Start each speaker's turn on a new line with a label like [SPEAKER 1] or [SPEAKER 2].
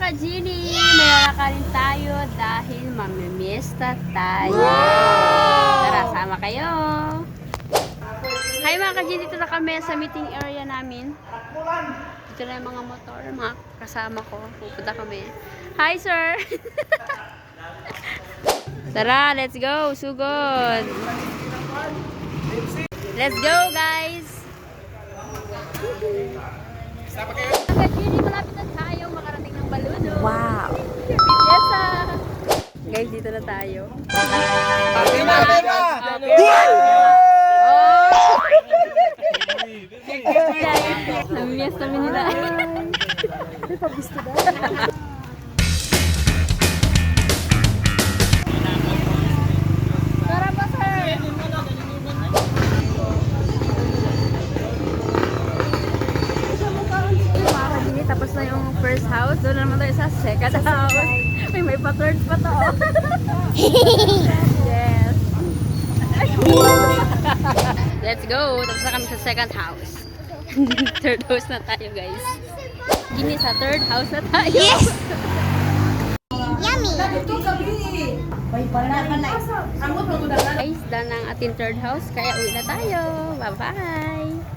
[SPEAKER 1] ka-Genie! May arakarin tayo dahil mamimiesta tayo. Tara, sama kayo! Hi mga ka-Genie! Dito na kami sa meeting area namin. Dito na yung mga motor, mga kasama ko. Pupunta kami. Hi sir! Tara, let's go! Sugod! Let's go guys! Ka-Genie, malapit na tayo makarating ng Baluno.
[SPEAKER 2] Wow!
[SPEAKER 1] Yes, guys, dito na tayo.
[SPEAKER 3] Happy na!
[SPEAKER 1] Namimias namin nila. Tara pa, sir! Tapos na yung first house. Doon na naman tayo sa second house. May pa-third pa to. Yes. Let's go. Tapos na kami sa second house. Third house na tayo, guys. Gini sa third house na tayo.
[SPEAKER 2] Yes!
[SPEAKER 1] Guys, done ang ating third house. Kaya uwi na tayo. Bye-bye.